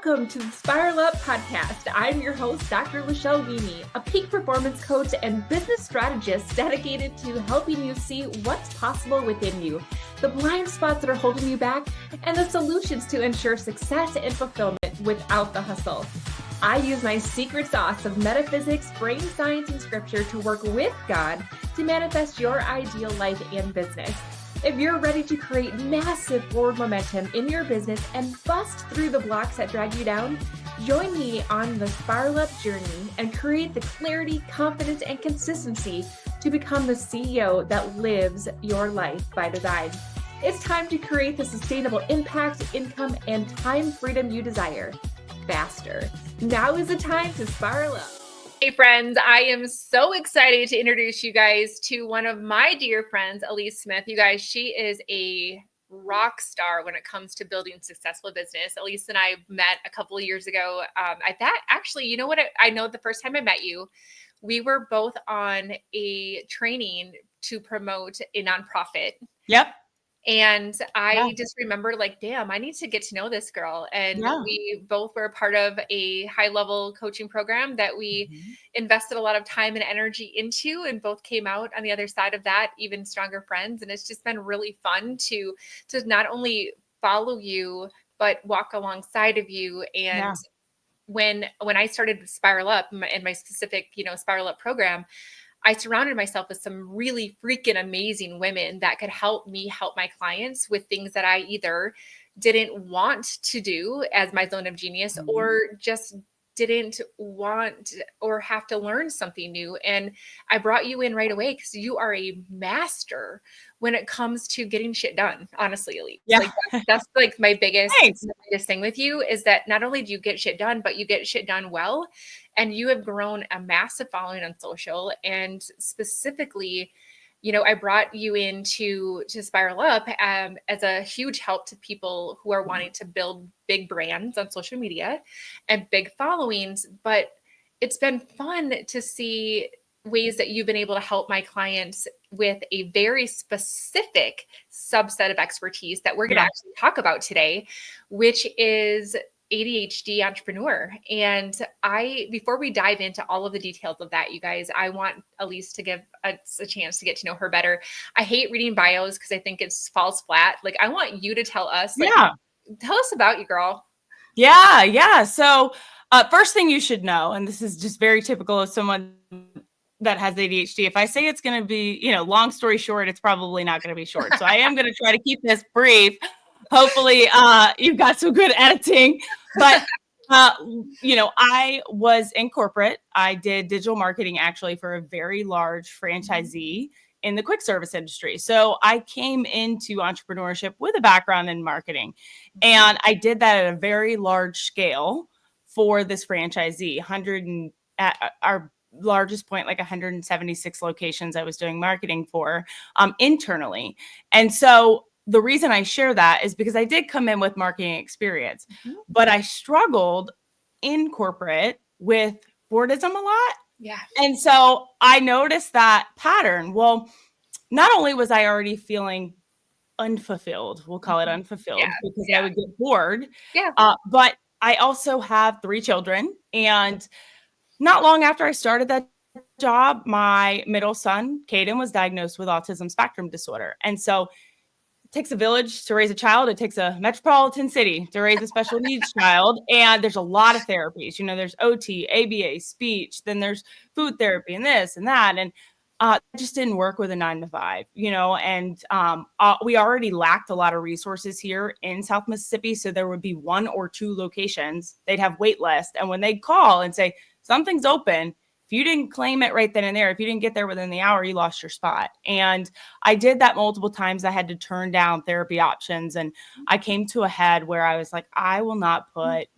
Welcome to the Spiral Up podcast. I'm your host, Dr. Wieme, a peak performance coach and business strategist dedicated to helping you see what's possible within you, the blind spots that are holding you back, and the solutions to ensure success and fulfillment without the hustle. I use my secret sauce of metaphysics, brain science, and scripture to work with God to manifest your ideal life and business. If you're ready to create massive forward momentum in your business and bust through the blocks that drag you down, join me on the Spiral Up journey and create the clarity, confidence, and consistency to become the CEO that lives your life by design. It's time to create the sustainable impact, income, and time freedom you desire faster. Now is the time to spiral up. Hey friends, I am so excited to introduce you guys to one of my dear friends, Alyece Smith. You guys, she is a rock star when it comes to building successful business. Alyece and I met a couple of years ago. Actually, you know what? I know the first time I met you, we were both on a training to promote a nonprofit. Yep. And I just remember like, damn, I need to get to know this girl. And we both were a part of a high level coaching program that we invested a lot of time and energy into, and both came out on the other side of that, even stronger friends. And it's just been really fun to not only follow you, but walk alongside of you. And when I started to Spiral Up in my specific, Spiral Up program, I surrounded myself with some really freaking amazing women that could help me help my clients with things that I either didn't want to do as my zone of genius or just didn't want or have to learn something new. And I brought you in right away because you are a master when it comes to getting shit done, honestly, Alyece. Yeah. That's like my biggest thing with you is that not only do you get shit done, but you get shit done well. And you have grown a massive following on social. And specifically, I brought you into Spiral Up as a huge help to people who are wanting to build big brands on social media and big followings. But it's been fun to see ways that you've been able to help my clients with a very specific subset of expertise that we're going to actually talk about today, which is ADHD entrepreneur. And before we dive into all of the details of that, you guys, I want Alyece to give us a chance to get to know her better. I hate reading bios because I think it falls flat. Like, I want you to tell us, tell us about you, girl. Yeah. So first thing you should know, and this is just very typical of someone that has ADHD. If I say it's going to be, long story short, it's probably not going to be short. So I am going to try to keep this brief. Hopefully you've got some good editing, but I was in corporate. I did digital marketing actually for a very large franchisee in the quick service industry. So I came into entrepreneurship with a background in marketing, and I did that at a very large scale for this franchisee. At our largest point, like 176 locations I was doing marketing for internally. And so the reason I share that is because I did come in with marketing experience, but I struggled in corporate with boredom a lot. Yeah. And so I noticed that pattern. Well, not only was I already feeling unfulfilled, we'll call it unfulfilled, because I would get bored, but I also have 3 children. And not long after I started that job, my middle son, Caden, was diagnosed with autism spectrum disorder. And so takes a village to raise a child. It takes a metropolitan city to raise a special needs child. And there's a lot of therapies. There's OT, ABA, speech, then there's food therapy and this and that. And it just didn't work with a 9-to-5, and we already lacked a lot of resources here in South Mississippi. So there would be 1 or 2 locations. They'd have wait list. And when they'd call and say, something's open, if you didn't claim it right then and there, if you didn't get there within the hour, you lost your spot. And I did that multiple times. I had to turn down therapy options. And I came to a head where I was like, I will not put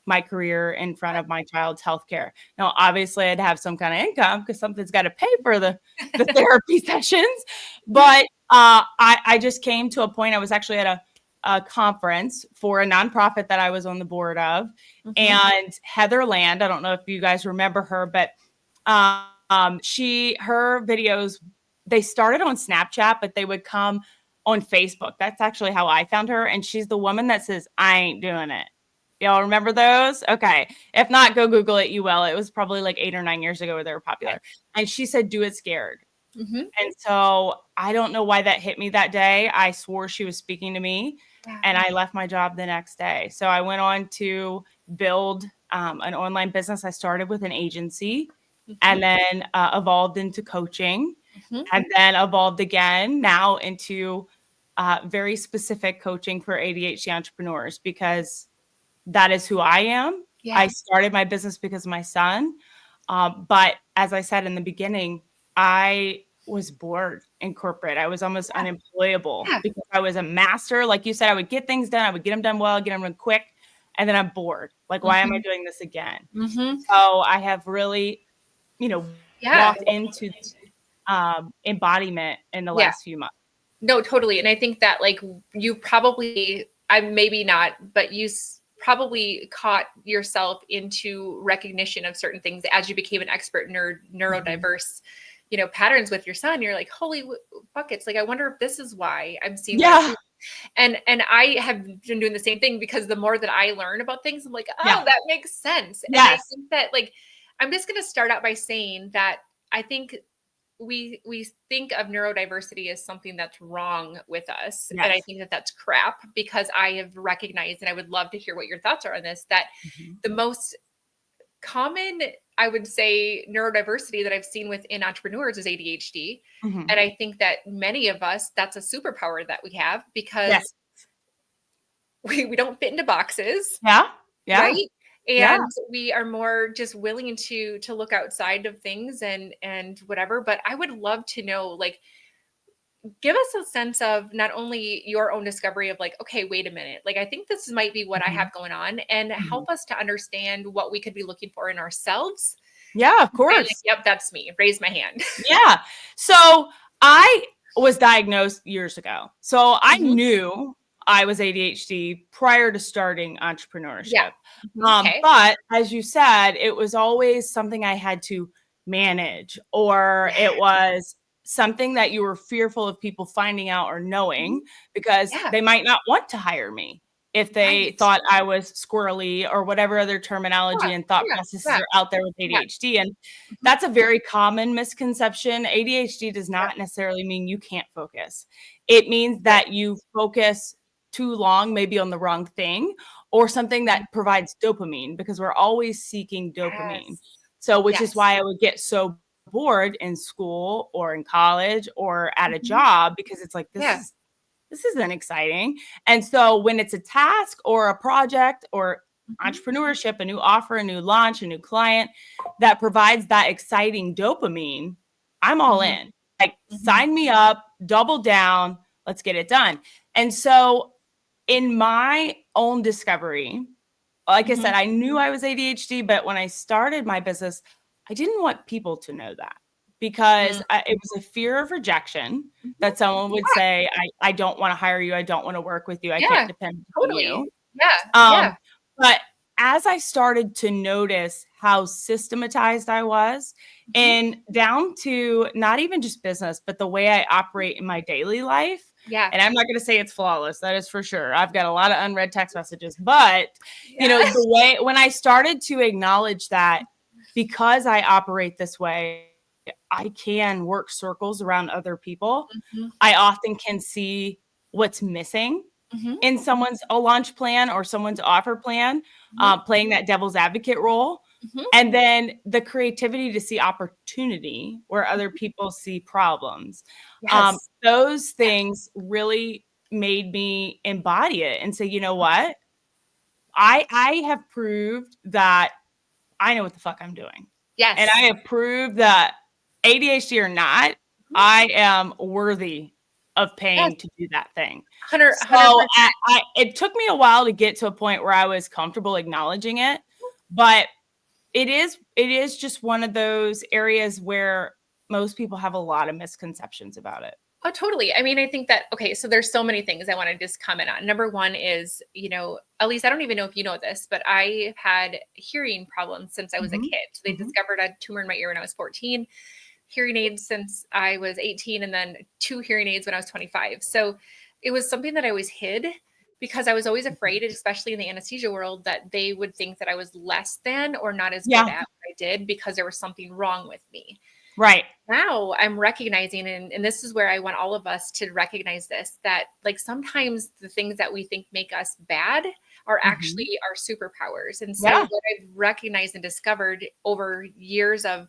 my career in front of my child's healthcare. Now, obviously, I'd have some kind of income because something's got to pay for the therapy sessions. But I just came to a point. I was actually at a conference for a nonprofit that I was on the board of. And Heather Land, I don't know if you guys remember her, but her videos, they started on Snapchat, but they would come on Facebook. That's actually how I found her. And she's the woman that says, I ain't doing it. Y'all remember those? Okay. If not, go Google it. You will. It was probably like 8 or 9 years ago where they were popular. Okay. And she said, do it scared. Mm-hmm. And so I don't know why that hit me that day. I swore she was speaking to me, and I left my job the next day. So I went on to build an online business. I started with an agency, and then evolved into coaching, and then evolved again now into very specific coaching for ADHD entrepreneurs, because that is who I am. Yeah. I started my business because of my son. But as I said in the beginning, I was bored in corporate. I was almost unemployable because I was a master. Like you said, I would get things done. I would get them done well, get them done quick. And then I'm bored. Like, why am I doing this again? So I have really, walked into embodiment in the last few months. No, totally. And I think that like you probably, maybe not, but you probably caught yourself into recognition of certain things as you became an expert in neurodiverse, patterns with your son. You're like, holy buckets. Like, I wonder if this is why I'm seeing that. And I have been doing the same thing, because the more that I learn about things, I'm like, oh, that makes sense. And I think that, like, I'm just going to start out by saying that I think we think of neurodiversity as something that's wrong with us. Yes. And I think that that's crap, because I have recognized, and I would love to hear what your thoughts are on this, that the most common, I would say, neurodiversity that I've seen within entrepreneurs is ADHD. And I think that many of us, that's a superpower that we have, because we don't fit into boxes. Yeah. Right. And we are more just willing to look outside of things and whatever. But I would love to know, like, give us a sense of not only your own discovery of like, okay, wait a minute, like, I think this might be what I have going on, and help us to understand what we could be looking for in ourselves. Yeah, of course. Like, yep, that's me. Raise my hand. Yeah. So I was diagnosed years ago. So I knew I was ADHD prior to starting entrepreneurship. Yeah. But as you said, it was always something I had to manage, or it was something that you were fearful of people finding out or knowing, because they might not want to hire me if they thought I was squirrely, or whatever other terminology and thought processes are out there with ADHD. And that's a very common misconception. ADHD does not necessarily mean you can't focus. It means that you focus too long, maybe on the wrong thing, or something that provides dopamine, because we're always seeking dopamine. So, which is why I would get so bored in school or in college or at a job, because it's like, this isn't exciting. And so when it's a task or a project or entrepreneurship, a new offer, a new launch, a new client that provides that exciting dopamine, I'm all in. Like, sign me up, double down, let's get it done. And so in my own discovery, like I said, I knew I was ADHD, but when I started my business, I didn't want people to know that, because it was a fear of rejection, that someone would say, I don't want to hire you. I don't want to work with you. I can't depend on you. But as I started to notice how systematized I was, and down to not even just business, but the way I operate in my daily life. And I'm not going to say it's flawless. That is for sure. I've got a lot of unread text messages, but the way, when I started to acknowledge that, because I operate this way, I can work circles around other people. I often can see what's missing in someone's launch plan or someone's offer plan, playing that devil's advocate role. And then the creativity to see opportunity where other people see problems. Those things really made me embody it and say, you know what? I have proved that I know what the fuck I'm doing. Yes. And I have proved that, ADHD or not, I am worthy of paying to do that thing. 100%. So it took me a while to get to a point where I was comfortable acknowledging it, but it is just one of those areas where most people have a lot of misconceptions about it. Oh, totally. I mean, I think that, okay, so there's so many things I want to just comment on. Number one is, Alyece, I don't even know if you know this, but I had hearing problems since I was a kid. So they discovered a tumor in my ear when I was 14, hearing aids since I was 18, and then 2 hearing aids when I was 25. So it was something that I always hid. because I was always afraid, especially in the anesthesia world, that they would think that I was less than or not as good at what I did because there was something wrong with me. Right. Now I'm recognizing, and this is where I want all of us to recognize this, that like sometimes the things that we think make us bad are actually our superpowers. And so what I've recognized and discovered over years of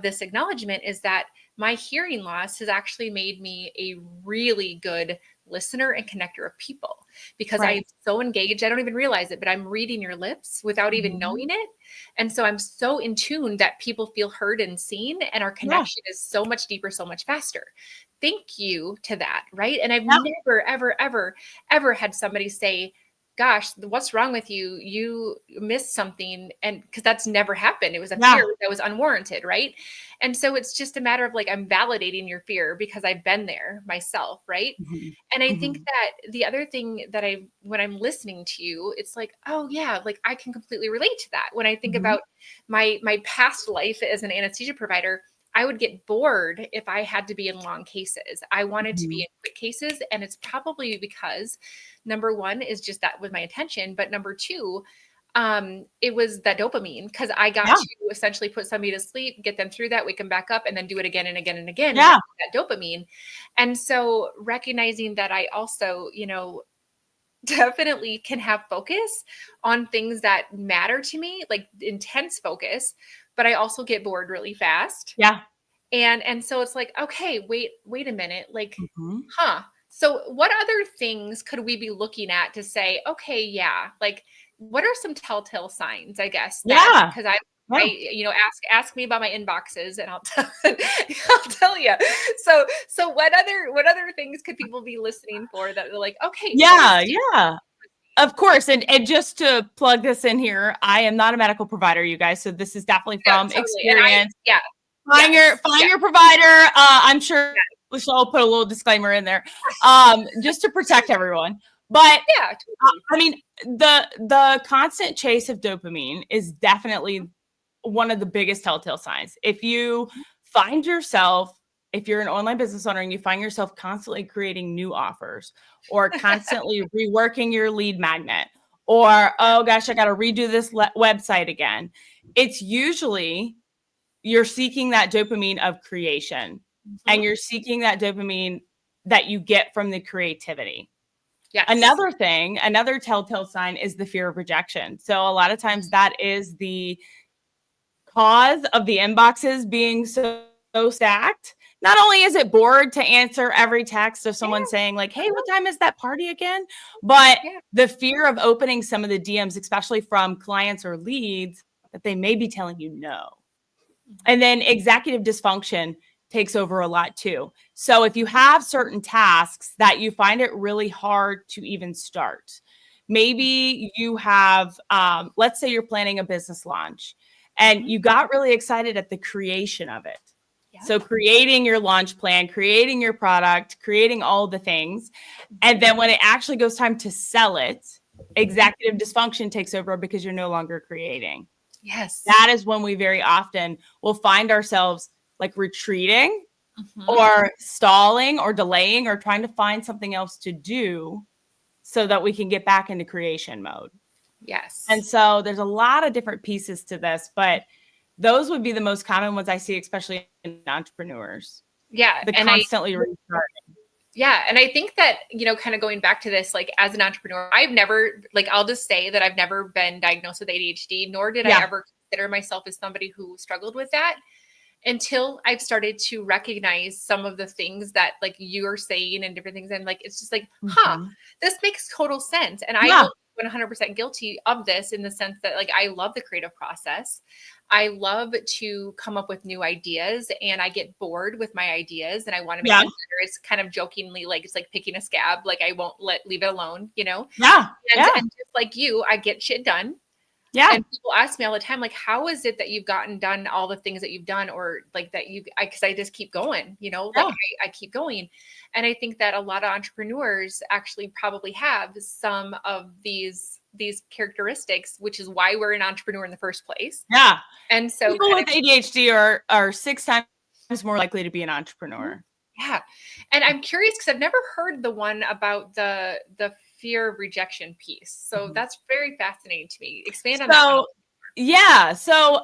this acknowledgement is that my hearing loss has actually made me a really good listener and connector of people, because I'm so engaged. I don't even realize it, but I'm reading your lips without even knowing it. And so I'm so in tune that people feel heard and seen, and our connection is so much deeper, so much faster. Thank you to that. Right. And I've never, ever, ever, ever had somebody say, gosh, what's wrong with you? You missed something. And because that's never happened. It was a fear that was unwarranted. Right. And so it's just a matter of like, I'm validating your fear because I've been there myself. Right. And I think that the other thing that when I'm listening to you, it's like, oh yeah, like I can completely relate to that. When I think about my past life as an anesthesia provider, I would get bored if I had to be in long cases. I wanted to be in quick cases. And it's probably because number one is just that was my intention. But number two, it was that dopamine, because I got to essentially put somebody to sleep, get them through that, wake them back up, and then do it again and again and again. That dopamine. And so recognizing that I also, definitely can have focus on things that matter to me, like intense focus, but I also get bored really fast. And so it's like, okay, wait a minute. Like, so what other things could we be looking at to say, okay, like, what are some telltale signs, I guess? Because I ask me about my inboxes and I'll tell you. So what other things could people be listening for that are like, okay. Of course. And just to plug this in here, I am not a medical provider, you guys. So this is definitely from experience. Find your provider. I'm sure Michelle put a little disclaimer in there, just to protect everyone. But I mean, the constant chase of dopamine is definitely one of the biggest telltale signs. If you find yourself, if you're an online business owner and you find yourself constantly creating new offers, or constantly reworking your lead magnet, or, oh gosh, I got to redo this website again, it's usually you're seeking that dopamine of creation, and you're seeking that dopamine that you get from the creativity. Another telltale sign is the fear of rejection. So a lot of times that is the cause of the inboxes being so stacked. Not only is it bored to answer every text of someone saying like, hey, what time is that party again? But the fear of opening some of the DMs, especially from clients or leads, that they may be telling you no. And then executive dysfunction takes over a lot too. So if you have certain tasks that you find it really hard to even start, maybe you have, let's say you're planning a business launch and you got really excited at the creation of it. So creating your launch plan, creating your product, creating all the things. And then when it actually goes time to sell it, executive dysfunction takes over because you're no longer creating. That is when we very often will find ourselves like retreating or stalling or delaying or trying to find something else to do so that we can get back into creation mode. And so there's a lot of different pieces to this, but those would be the most common ones I see, especially in entrepreneurs. The constantly restarting. And I think that, kind of going back to this, like as an entrepreneur, I've never, like, I'll just say that I've never been diagnosed with ADHD, nor did I ever consider myself as somebody who struggled with that until I've started to recognize some of the things that like you're saying and different things. And like, it's just like, this makes total sense. And I 100% guilty of this in the sense that like, I love the creative process. I love to come up with new ideas, and I get bored with my ideas and I want to make them better. It's kind of jokingly like, it's like picking a scab. Like I won't leave it alone, And just like you, I get shit done. And people ask me all the time, like, how is it that you've gotten done all the things that you've done, or like that because I just keep going, like I keep going. And I think that a lot of entrepreneurs actually probably have some of these characteristics, which is why we're an entrepreneur in the first place. And so people with ADHD are 6 times more likely to be an entrepreneur. And I'm curious because I've never heard the one about the fear of rejection piece. So that's very fascinating to me. Expand on that. Yeah. So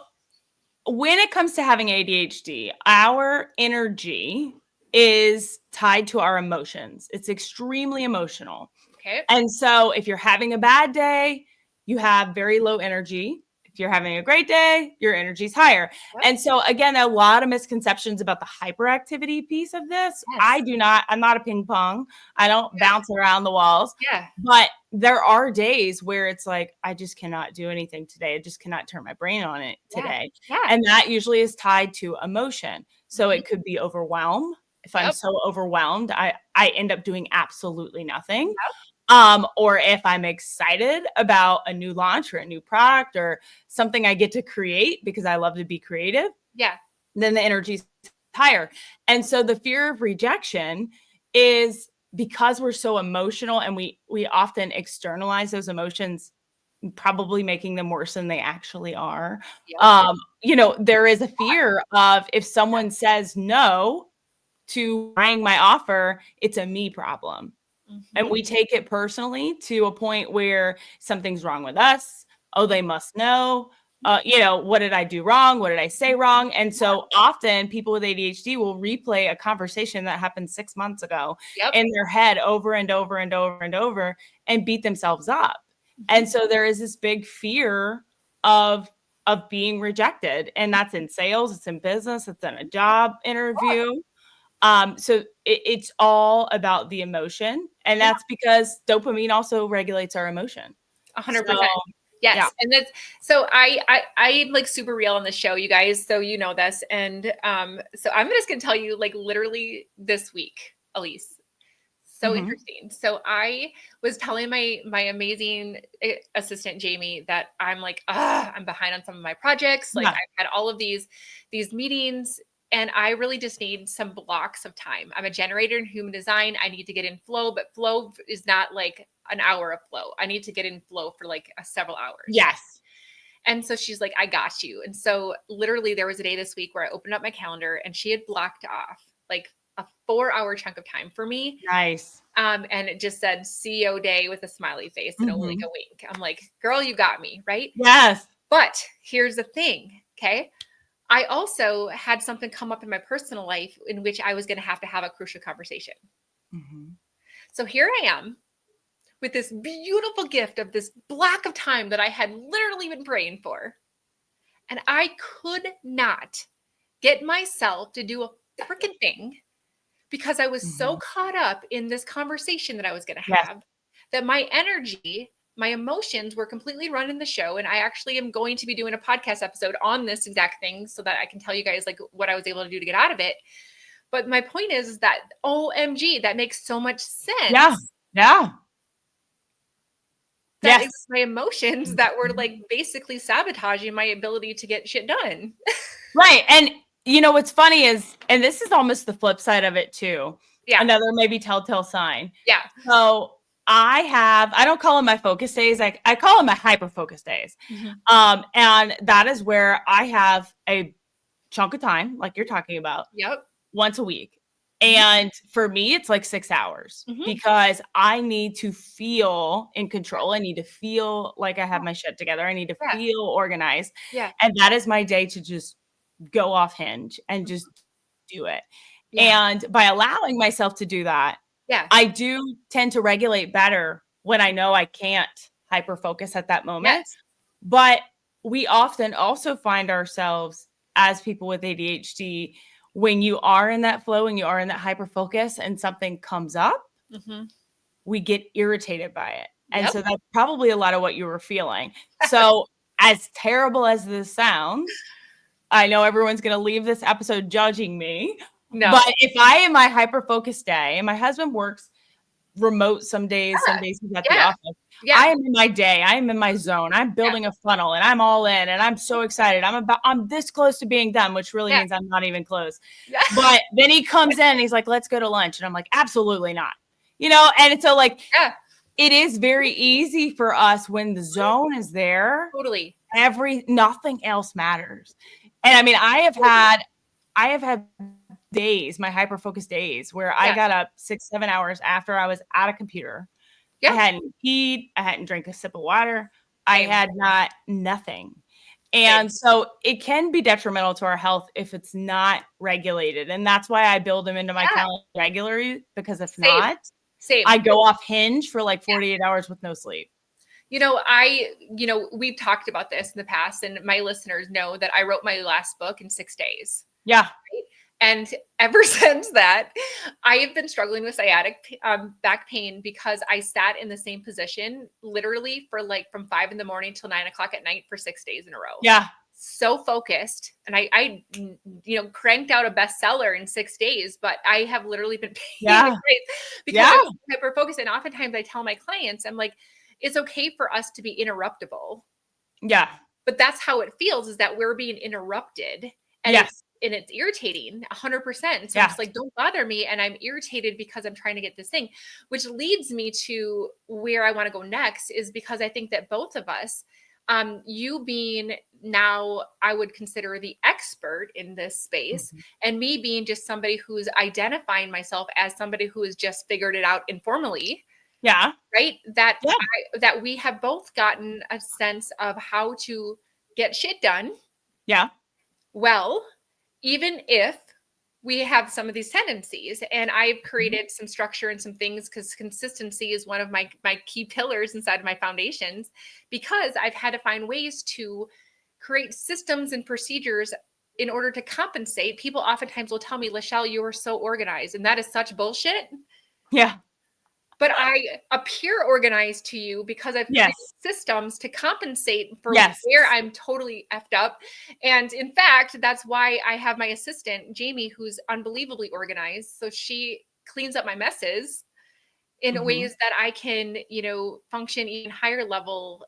when it comes to having ADHD, our energy is tied to our emotions. It's extremely emotional. Okay. And so if you're having a bad day, you have very low energy. If you're having a great day, your energy's higher. Yep. And so again, a lot of misconceptions about the hyperactivity piece of this. Yes. I'm not a ping pong. I don't bounce around the walls. Yeah. But there are days where it's like, I just cannot do anything today. I just cannot turn my brain on it today. Yeah. And that usually is tied to emotion. So it could be overwhelm. If I'm so overwhelmed, I end up doing absolutely nothing. Yep. Or if I'm excited about a new launch or a new product or something I get to create because I love to be creative, then the energy's higher. And so the fear of rejection is because we're so emotional and we often externalize those emotions, probably making them worse than they actually are. Yep. There is a fear of if someone says no to buying my offer, it's a me problem. And we take it personally to a point where something's wrong with us. Oh, they must know. What did I do wrong? What did I say wrong? And so often people with ADHD will replay a conversation that happened 6 months ago in their head over and over and over and over and beat themselves up. And so there is this big fear of being rejected. And that's in sales, it's in business, it's in a job interview. So it's all about the emotion, and that's because dopamine also regulates our emotion. 100%. Yes. Yeah. And that's, so I'm like super real on the show, you guys, so you know this. And so I'm just going to tell you like literally this week, Alyece, so interesting. So I was telling my amazing assistant, Jamie, that I'm like, I'm behind on some of my projects. Like I've had all of these meetings, and I really just need some blocks of time. I'm a generator in human design. I need to get in flow, but flow is not like an hour of flow. I need to get in flow for like several hours. Yes. And so she's like, I got you. And so literally there was a day this week where I opened up my calendar and she had blocked off like a 4-hour chunk of time for me. Nice. And it just said CEO day with a smiley face and like a wink. I'm like, girl, you got me, right? Yes. But here's the thing. Okay. I also had something come up in my personal life in which I was going to have a crucial conversation. So here I am with this beautiful gift of this block of time that I had literally been praying for. And I could not get myself to do a freaking thing because I was so caught up in this conversation that I was going to have that my energy, my emotions were completely running the show. And I actually am going to be doing a podcast episode on this exact thing so that I can tell you guys like what I was able to do to get out of it. But my point is that OMG, that makes so much sense. Yeah. Yeah. That is my emotions that were like basically sabotaging my ability to get shit done. Right. And you know, what's funny is, and this is almost the flip side of it too. Yeah. Another maybe telltale sign. Yeah. So I don't call them my focus days. I call them my hyper-focus days. And that is where I have a chunk of time, like you're talking about, once a week. And for me, it's like 6 hours because I need to feel in control. I need to feel like I have my shit together. I need to feel organized. Yeah. And that is my day to just go off hinge and just do it. And by allowing myself to do that, I do tend to regulate better when I know I can't hyper focus at that moment. But we often also find ourselves as people with ADHD, when you are in that flow and you are in that hyper focus and something comes up, we get irritated by it. And so that's probably a lot of what you were feeling. So as terrible as this sounds, I know everyone's going to leave this episode judging me. No. But if I am my hyper focused day, and my husband works remote some days he's at the office. I am in my day. I am in my zone. I'm building a funnel and I'm all in and I'm so excited. I'm this close to being done, which really means I'm not even close. But then he comes in and he's like, let's go to lunch. And I'm like, absolutely not. And so like, it is very easy for us when the zone is there. Totally. Nothing else matters. And I mean, I have had days, my hyper-focused days, where I got up 6-7 hours after I was at a computer I hadn't peed. I hadn't drank a sip of water. Same. I had nothing. And so it can be detrimental to our health if it's not regulated. And that's why I build them into my calendar regularly, because if not, I go off hinge for like 48 hours with no sleep. We've talked about this in the past, and my listeners know that I wrote my last book in 6 days. Yeah. Right? And ever since that, I have been struggling with sciatic back pain because I sat in the same position literally for like from 5 a.m. till 9 o'clock at night for 6 days in a row. Yeah. So focused. And I cranked out a bestseller in 6 days, but I have literally been pain because I'm hyper focused. And oftentimes I tell my clients, I'm like, it's okay for us to be interruptible. Yeah. But that's how it feels, is that we're being interrupted. And it's irritating 100%. So I'm just like, don't bother me. And I'm irritated because I'm trying to get this thing, which leads me to where I want to go next, is because I think that both of us, you being now, I would consider the expert in this space, and me being just somebody who's identifying myself as somebody who has just figured it out informally. Yeah. Right. That we have both gotten a sense of how to get shit done. Yeah. Well, even if we have some of these tendencies, and I've created some structure and some things, because consistency is one of my key pillars inside of my foundations, because I've had to find ways to create systems and procedures in order to compensate. People oftentimes will tell me, Lachelle, you are so organized, and that is such bullshit. Yeah. But I appear organized to you because I've created systems to compensate for where I'm totally effed up. And in fact, that's why I have my assistant, Jamie, who's unbelievably organized. So she cleans up my messes in ways that I can, function even higher level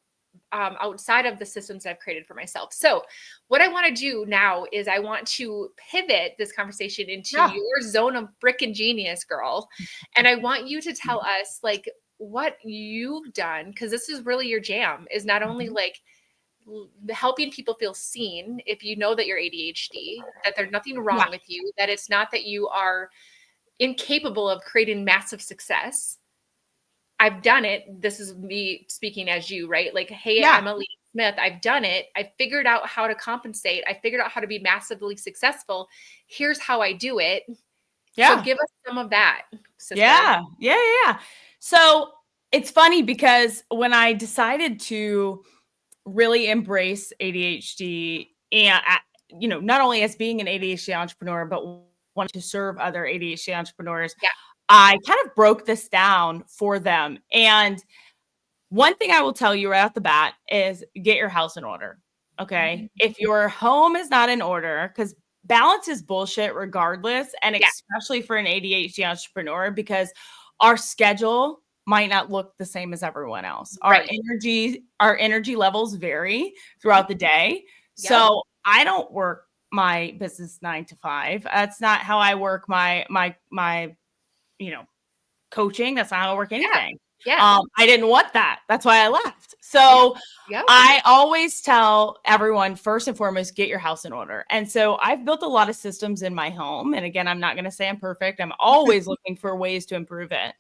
outside of the systems I've created for myself. So what I want to do now is I want to pivot this conversation into your zone of frickin' genius, girl. And I want you to tell us like what you've done, because this is really your jam, is not only like helping people feel seen. If you know that you're ADHD, that there's nothing wrong with you, that it's not that you are incapable of creating massive success. I've done it. This is me speaking as you, right? Like, hey, I'm Alyece Smith. I've done it. I figured out how to compensate. I figured out how to be massively successful. Here's how I do it. Yeah. So give us some of that, sister. Yeah. So it's funny because when I decided to really embrace ADHD, and not only as being an ADHD entrepreneur, but wanting to serve other ADHD entrepreneurs, I kind of broke this down for them. And one thing I will tell you right off the bat is get your house in order. Okay. If your home is not in order, because balance is bullshit regardless. And especially for an ADHD entrepreneur, because our schedule might not look the same as everyone else. Our energy levels vary throughout the day. So I don't work my business 9 to 5. That's not how I work my coaching. That's not how I work anything. I didn't want that. That's why I left. So I always tell everyone, first and foremost, get your house in order. And so I've built a lot of systems in my home. And again, I'm not going to say I'm perfect. I'm always looking for ways to improve it.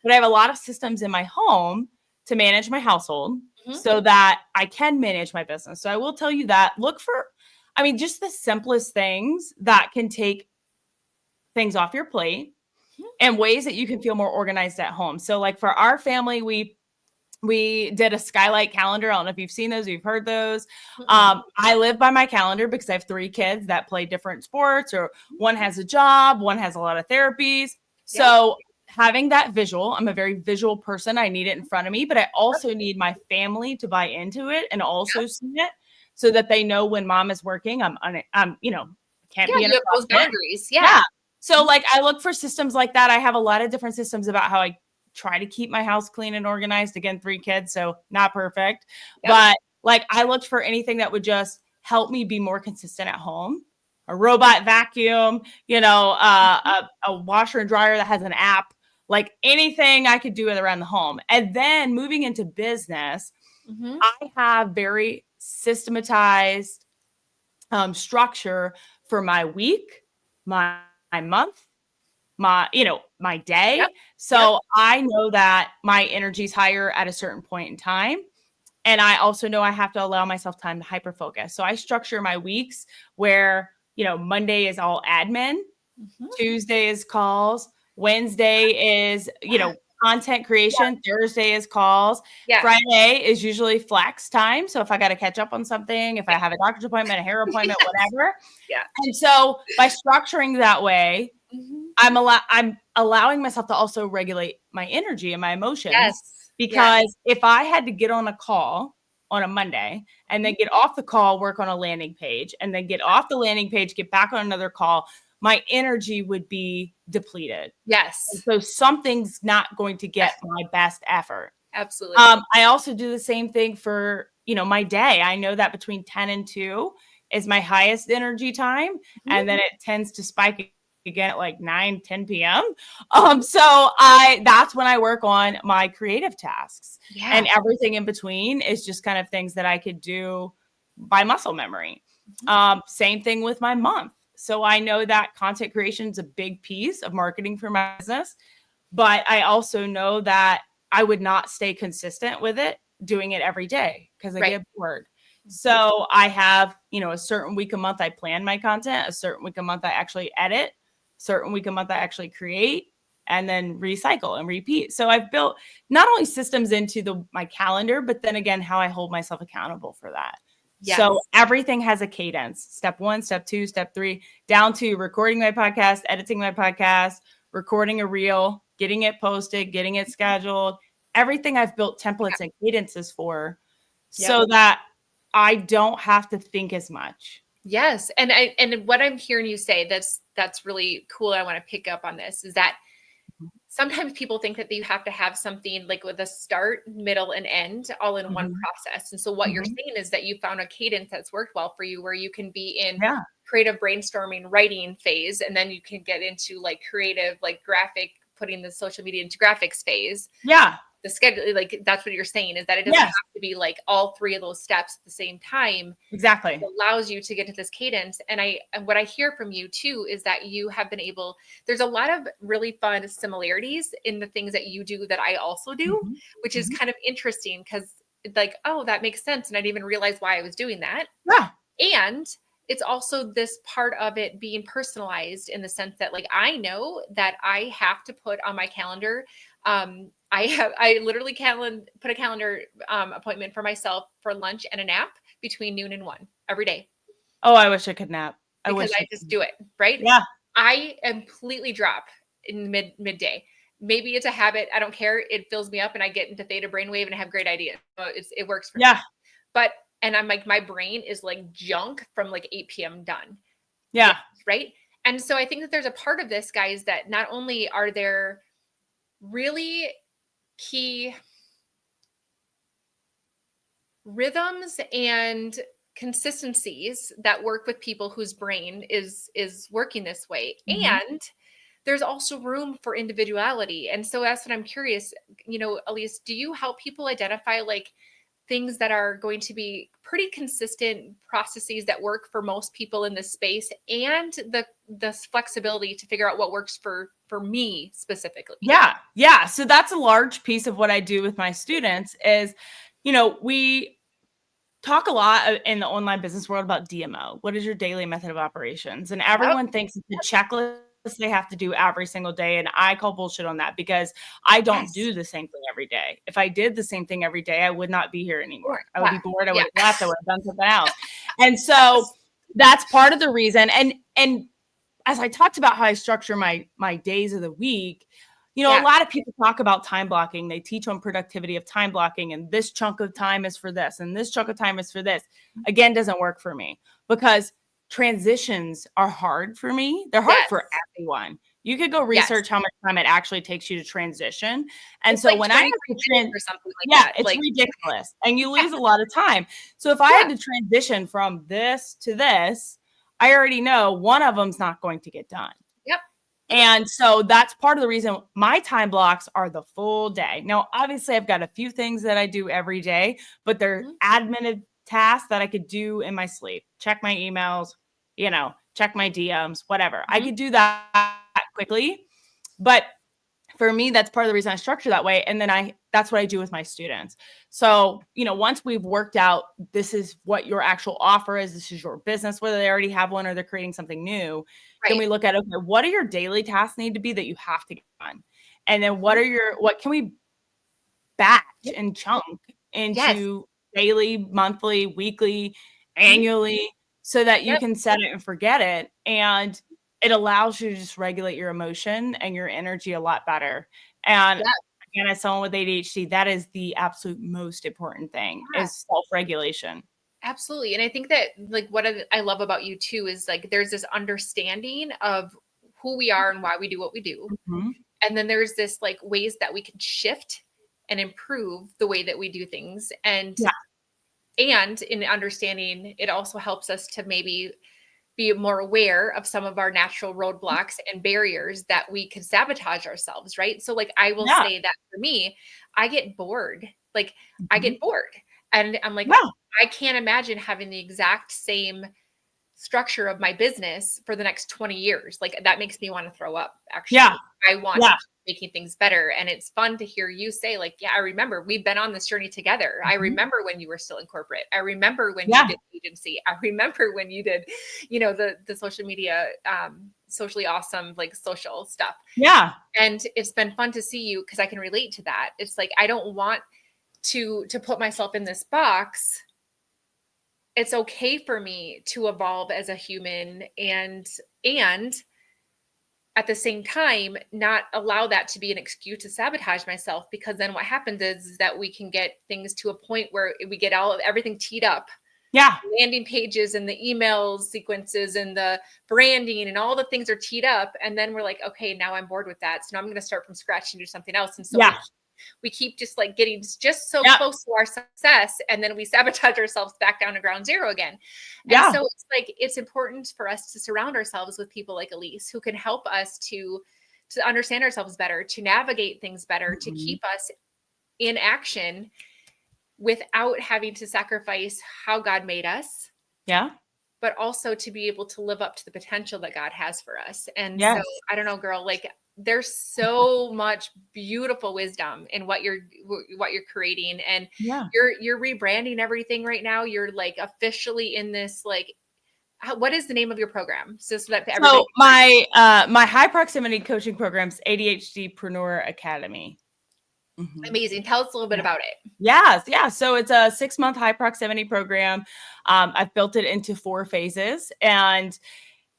But I have a lot of systems in my home to manage my household so that I can manage my business. So I will tell you that look for, just the simplest things that can take things off your plate and ways that you can feel more organized at home. So like for our family, we did a skylight calendar. I don't know if you've seen those or you've heard those. I live by my calendar because I have 3 kids that play different sports, or one has a job, one has a lot of therapies. So having that visual, I'm a very visual person. I need it in front of me, but I also need my family to buy into it and also see it so that they know when mom is working, I'm can't be in you have those boundaries. So like I look for systems like that. I have a lot of different systems about how I try to keep my house clean and organized. Again, 3 kids, so not perfect. But like I looked for anything that would just help me be more consistent at home. A robot vacuum, a washer and dryer that has an app, like anything I could do around the home. And then moving into business, I have very systematized structure for my week, my month, my day. Yep. So I know that my energy is higher at a certain point in time. And I also know I have to allow myself time to hyperfocus. So I structure my weeks where, Monday is all admin, Tuesday is calls, Wednesday is, content creation, Thursday is calls, Friday is usually flex time. So if I got to catch up on something, if I have a doctor's appointment, a hair appointment, whatever. And so by structuring that way, I'm allowing myself to also regulate my energy and my emotions. Because if I had to get on a call on a Monday and then get off the call, work on a landing page, and then get off the landing page, get back on another call, my energy would be depleted. Yes. And so something's not going to get my best effort. Absolutely. I also do the same thing for, my day. I know that between 10 and 2 is my highest energy time. And then it tends to spike again at like 9, 10 p.m. So that's when I work on my creative tasks, and everything in between is just kind of things that I could do by muscle memory. Same thing with my month. So I know that content creation is a big piece of marketing for my business, but I also know that I would not stay consistent with it, doing it every day, because I get bored. So I have, a certain week a month I plan my content, a certain week a month I actually edit, certain week a month I actually create, and then recycle and repeat. So I've built not only systems into my calendar, but then again, how I hold myself accountable for that. So everything has a cadence. Step 1, step 2, step 3, down to recording my podcast, editing my podcast, recording a reel, getting it posted, getting it scheduled. Everything I've built templates and cadences for, so that I don't have to think as much. Yes. And what I'm hearing you say, that's really cool. I want to pick up on this, is that sometimes people think that you have to have something like with a start, middle, and end all in one process. And so what you're saying is that you found a cadence that's worked well for you, where you can be in creative brainstorming, writing phase, and then you can get into like creative, like graphic, putting the social media into graphics phase. The schedule, like that's what you're saying, is that it doesn't have to be like all 3 of those steps at the same time. Exactly. It allows you to get to this cadence. And what I hear from you too, is that you have been able, there's a lot of really fun similarities in the things that you do that I also do, which is kind of interesting, because like, oh, that makes sense. And I didn't even realize why I was doing that. And it's also this part of it being personalized, in the sense that like, I know that I have to put on my calendar, I literally put a calendar appointment for myself for lunch and a nap between noon and 1 every day. Oh, I wish I could nap. Because I just do it, right? Yeah. I completely drop in midday. Maybe it's a habit. I don't care. It fills me up and I get into theta brainwave and I have great ideas. So it works for me. But, and I'm like, my brain is like junk from like 8 p.m. done. Right. And so I think that there's a part of this, guys, that not only are there really key rhythms and consistencies that work with people whose brain is working this way. And there's also room for individuality. And so that's what I'm curious, Alyece, do you help people identify like things that are going to be pretty consistent processes that work for most people in this space, and the flexibility to figure out what works for me specifically? Yeah. So that's a large piece of what I do with my students is, we talk a lot in the online business world about DMO. What is your daily method of operations? And everyone thinks it's a checklist they have to do every single day. And I call bullshit on that, because I don't do the same thing every day. If I did the same thing every day, I would not be here anymore. I would be bored. I would have left. I would have done something else. And so that's part of the reason. And as I talked about how I structure my days of the week, a lot of people talk about time blocking. They teach on productivity of time blocking, and this chunk of time is for this, and this chunk of time is for this. Again, doesn't work for me, because transitions are hard for me. They're hard for everyone. You could go research how much time it actually takes you to transition. And it's so like when I have to transition, it's ridiculous. And you lose a lot of time. So if I had to transition from this to this, I already know one of them's not going to get done. And so that's part of the reason my time blocks are the full day. Now, obviously, I've got a few things that I do every day, but they're admin tasks that I could do in my sleep. Check my emails, check my DMs, whatever. I could do that quickly. But for me, that's part of the reason I structure that way. And then that's what I do with my students. So, once we've worked out, this is what your actual offer is, this is your business, whether they already have one or they're creating something new, then we look at, okay, what are your daily tasks need to be that you have to get done? And then what can we batch and chunk into daily, monthly, weekly, annually, so that you can set it and forget it. And it allows you to just regulate your emotion and your energy a lot better. And again, as someone with ADHD, that is the absolute most important thing is self-regulation. Absolutely. And I think that like what I love about you too is like there's this understanding of who we are and why we do what we do. Mm-hmm. And then there's this like ways that we can shift and improve the way that we do things. And in understanding, it also helps us to maybe be more aware of some of our natural roadblocks and barriers that we can sabotage ourselves. Right. So like, I will say that for me, I get bored. Like I get bored and I'm like, I can't imagine having the exact same structure of my business for the next 20 years. Like that makes me want to throw up. Actually, I want to keep making things better. And it's fun to hear you say like, I remember we've been on this journey together. Mm-hmm. I remember when you were still in corporate. I remember when you did agency. I remember when you did, the social media, socially awesome, like social stuff. Yeah. And it's been fun to see you because I can relate to that. It's like, I don't want to put myself in this box. It's okay for me to evolve as a human and at the same time, not allow that to be an excuse to sabotage myself, because then what happens is that we can get things to a point where we get everything teed up. Yeah. Landing pages and the email sequences and the branding and all the things are teed up. And then we're like, okay, now I'm bored with that. So now I'm going to start from scratch and do something else. And so we keep just like getting just so close to our success. And then we sabotage ourselves back down to ground zero again. And so it's like, it's important for us to surround ourselves with people like Alyece who can help us to understand ourselves better, to navigate things better, to keep us in action without having to sacrifice how God made us. Yeah. But also to be able to live up to the potential that God has for us. And so I don't know, girl, like there's so much beautiful wisdom in what you're creating, and you're rebranding everything right now. You're like officially in this, like, what is the name of your program? So that everybody. So my high proximity coaching program's ADHDpreneur Academy. Mm-hmm. Amazing. Tell us a little bit about it. Yes. Yeah. So it's a 6-month high proximity program. I've built it into 4 phases, and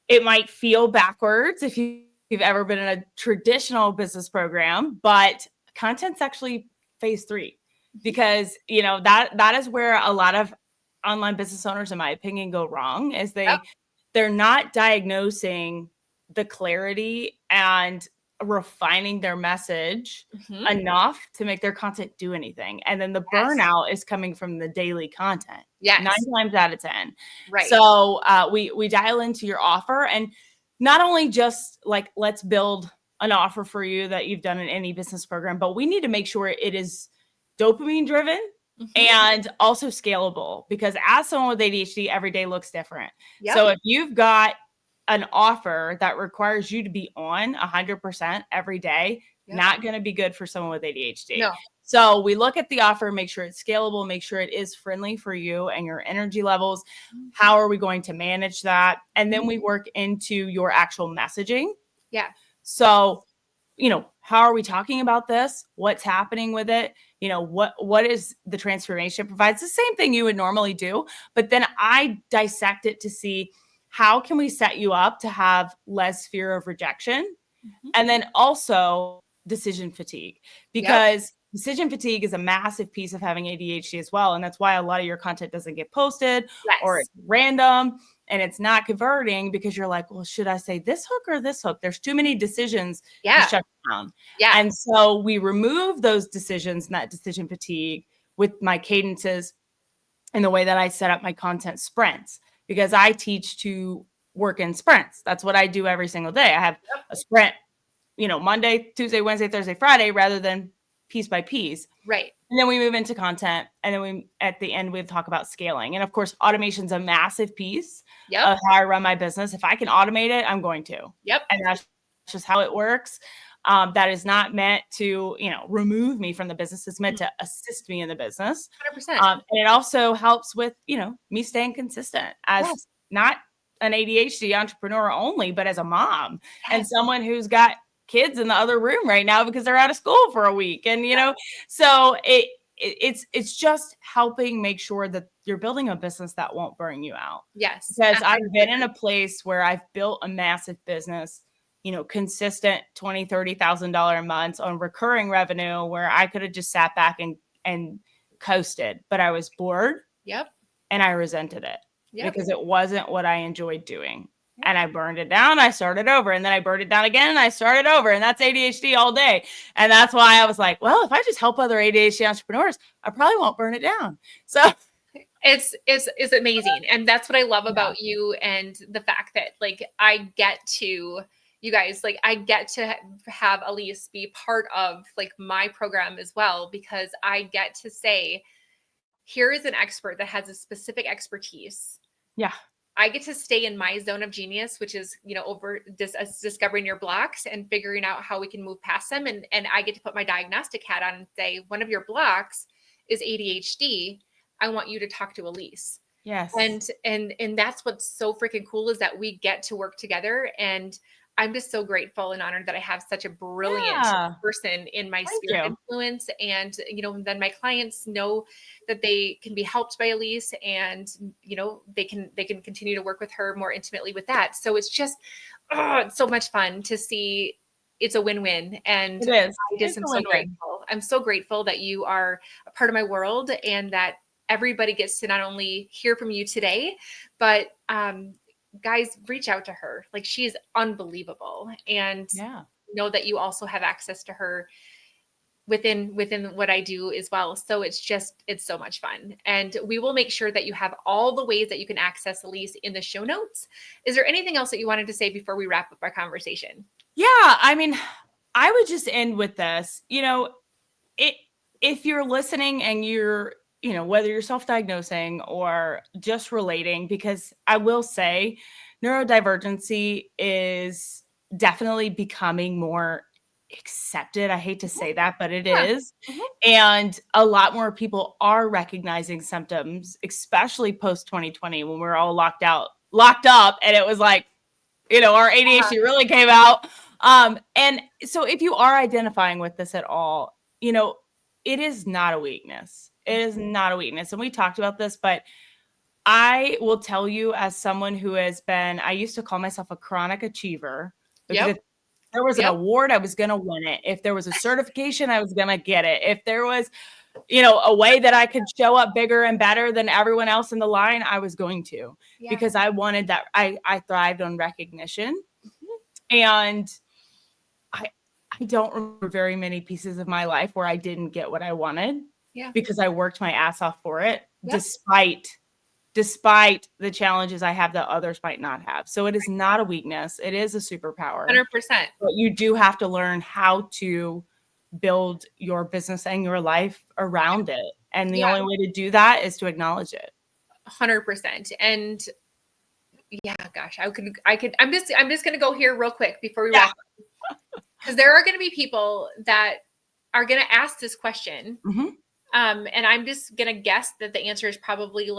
it might feel backwards if you've ever been in a traditional business program, but content's actually phase 3, because, that is where a lot of online business owners, in my opinion, go wrong, is they're not diagnosing the clarity and refining their message enough to make their content do anything. And then the burnout is coming from the daily content. 9 times out of 10. Right. So we dial into your offer, and not only just like, let's build an offer for you that you've done in any business program, but we need to make sure it is dopamine driven and also scalable, because as someone with ADHD, every day looks different. Yep. So if you've got an offer that requires you to be on 100% every day, not going to be good for someone with ADHD. No. So we look at the offer, make sure it's scalable, make sure it is friendly for you and your energy levels. How are we going to manage that? And then we work into your actual messaging. Yeah. So, how are we talking about this? What's happening with it? What is the transformation it provides? The same thing you would normally do, but then I dissect it to see how can we set you up to have less fear of rejection, and then also decision fatigue, because decision fatigue is a massive piece of having ADHD as well. And that's why a lot of your content doesn't get posted or it's random and it's not converting, because you're like, well, should I say this hook or this hook? There's too many decisions to shut down. Yeah. And so we remove those decisions and that decision fatigue with my cadences and the way that I set up my content sprints, because I teach to work in sprints. That's what I do every single day. I have a sprint, Monday, Tuesday, Wednesday, Thursday, Friday, rather than piece by piece. Right. And then we move into content. And then at the end, we talk about scaling. And of course, automation's a massive piece of how I run my business. If I can automate it, I'm going to. Yep. And that's just how it works. that is not meant to, remove me from the business. It's meant to assist me in the business. 100%. And it also helps with, me staying consistent as not an ADHD entrepreneur only, but as a mom and someone who's got kids in the other room right now because they're out of school for a week. And, so it's just helping make sure that you're building a business that won't burn you out. Yes. Because I've been in a place where I've built a massive business, consistent $20,000, $30,000 a month on recurring revenue, where I could have just sat back and coasted, but I was bored. Yep. And I resented it because it wasn't what I enjoyed doing. And I burned it down. I started over, and then I burned it down again. And I started over, and that's ADHD all day. And that's why I was like, well, if I just help other ADHD entrepreneurs, I probably won't burn it down. So it's amazing. And that's what I love about you. And the fact that I get to, you guys, I get to have Alyece be part of my program as well, because I get to say, here is an expert that has a specific expertise. Yeah. I get to stay in my zone of genius, which is, discovering your blocks and figuring out how we can move past them. And I get to put my diagnostic hat on and say, one of your blocks is ADHD. I want you to talk to Alyece. Yes. And that's what's so freaking cool, is that we get to work together. And I'm just so grateful and honored that I have such a brilliant person in my sphere of influence. And, then my clients know that they can be helped by Alyece, and, they can continue to work with her more intimately with that. So it's just, it's so much fun to see. It's a win-win. And it is. I'm so grateful. I'm so grateful that you are a part of my world, and that everybody gets to not only hear from you today, but, guys, reach out to her. She's unbelievable. And know that you also have access to her within what I do as well. So it's so much fun. And we will make sure that you have all the ways that you can access Alyece in the show notes. Is there anything else that you wanted to say before we wrap up our conversation? Yeah. I mean, I would just end with this, if you're listening and you're, whether you're self-diagnosing or just relating, because I will say neurodivergency is definitely becoming more accepted. I hate to say that, but it is. And a lot more people are recognizing symptoms, especially post 2020, when we're all locked up. And it was like, our ADHD really came out. And so if you are identifying with this at all, it is not a weakness. It is not a weakness. And we talked about this, but I will tell you, as someone who has been, I used to call myself a chronic achiever, because if there was an award, I was going to win it. If there was a certification, I was going to get it. If there was, a way that I could show up bigger and better than everyone else in the line, I was going to, because I wanted that. I thrived on recognition. And I don't remember very many pieces of my life where I didn't get what I wanted. Because I worked my ass off for it, despite the challenges I have that others might not have. So it is not a weakness. It is a superpower. 100%. But you do have to learn how to build your business and your life around it. And the only way to do that is to acknowledge it. 100%. And gosh, I'm just going to go here real quick before we wrap up. Because there are going to be people that are going to ask this question. And I'm just going to guess that the answer is probably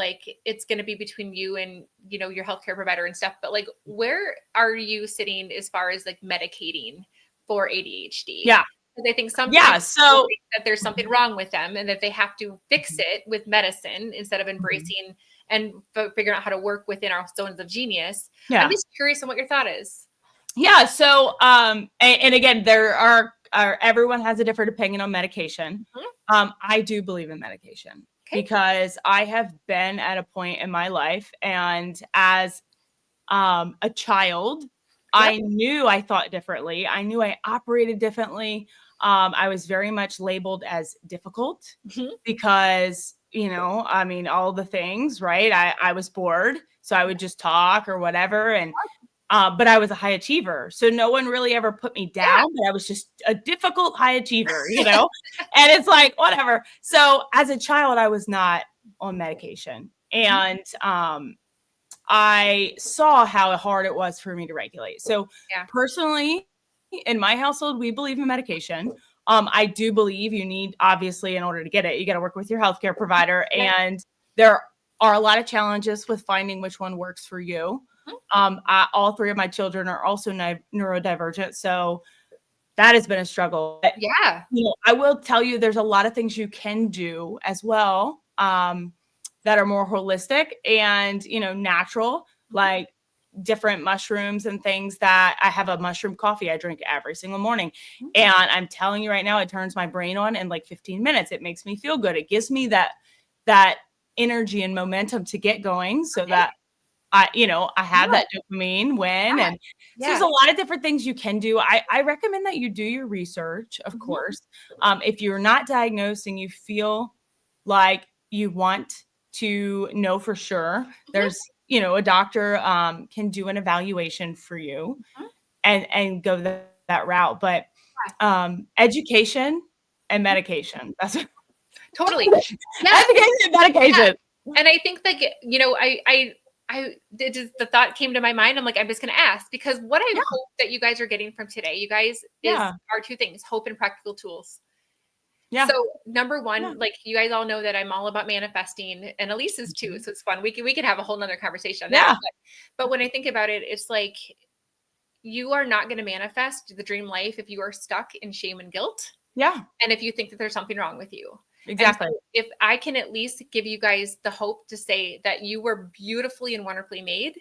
it's going to be between you and, your healthcare provider and stuff. But where are you sitting as far as medicating for ADHD? Yeah. Because I think some people think that there's something wrong with them, and that they have to fix it with medicine instead of embracing and figuring out how to work within our zones of genius. I'm just curious on what your thought is. Yeah. So, and again, there are everyone has a different opinion on medication. I do believe in medication because I have been at a point in my life, and as a child, I knew I thought differently. I knew I operated differently. I was very much labeled as difficult because, all the things, right? I was bored, so I would just talk or whatever. And but I was a high achiever. So no one really ever put me down, but I was just a difficult high achiever, and it's like, whatever. So as a child, I was not on medication. And I saw how hard it was for me to regulate. So personally, in my household, we believe in medication. I do believe you need, obviously, in order to get it, you got to work with your healthcare provider. And there are a lot of challenges with finding which one works for you. All three of my children are also neurodivergent. So that has been a struggle. But, I will tell you, there's a lot of things you can do as well that are more holistic and, natural, like different mushrooms and things. That I have a mushroom coffee I drink every single morning. And I'm telling you right now, it turns my brain on in like 15 minutes. It makes me feel good. It gives me that energy and momentum to get going, so that I have that dopamine win. And so there's a lot of different things you can do. I recommend that you do your research, of course. If you're not diagnosed and you feel like you want to know for sure, there's, a doctor can do an evaluation for you and go that route. But education and medication, that's totally. Education and medication. And I think that, the thought came to my mind. I'm like, I'm just going to ask, because what I hope that you guys are getting from today, you guys, are two things: hope and practical tools. So number one, like, you guys all know that I'm all about manifesting, and Alyece is too. So it's fun. We could have a whole nother conversation on that. But when I think about it, it's like, you are not going to manifest the dream life if you are stuck in shame and guilt. And if you think that there's something wrong with you. Exactly. So if I can at least give you guys the hope to say that you were beautifully and wonderfully made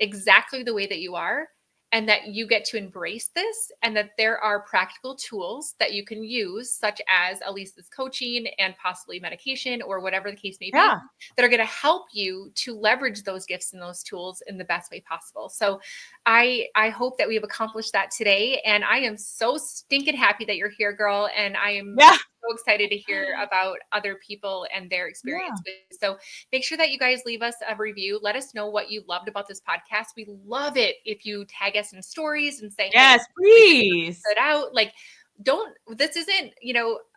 exactly the way that you are, and that you get to embrace this, and that there are practical tools that you can use, such as Alyece's coaching and possibly medication, or whatever the case may be, that are going to help you to leverage those gifts and those tools in the best way possible. So I hope that we have accomplished that today. And I am so stinking happy that you're here, girl. And I am so excited to hear about other people and their experience. So make sure that you guys leave us a review. Let us know what you loved about this podcast. We love it if you tag us in stories and say, yes, please put it out. Like, this isn't,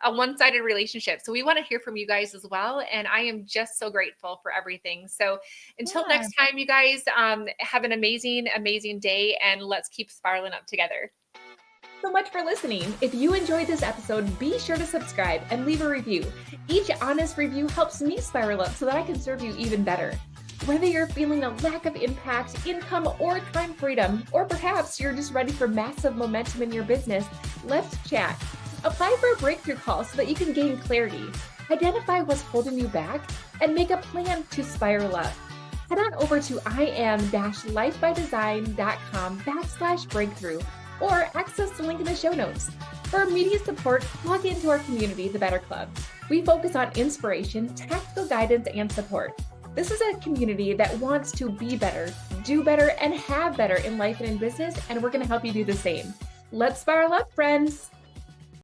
a one-sided relationship. So we want to hear from you guys as well. And I am just so grateful for everything. So until next time, you guys, have an amazing, amazing day, and let's keep spiraling up together. So much for listening. If you enjoyed this episode, be sure to subscribe and leave a review. Each honest review helps me spiral up so that I can serve you even better. Whether you're feeling a lack of impact, income, or time freedom, or perhaps you're just ready for massive momentum in your business, let's chat. Apply for a breakthrough call so that you can gain clarity, identify what's holding you back, and make a plan to spiral up. Head on over to iam-lifebydesign.com/breakthrough or access the link in the show notes. For immediate support, log into our community, the Better Club. We focus on inspiration, tactical guidance, and support. This is a community that wants to be better, do better, and have better in life and in business, and we're going to help you do the same. Let's spiral up, friends.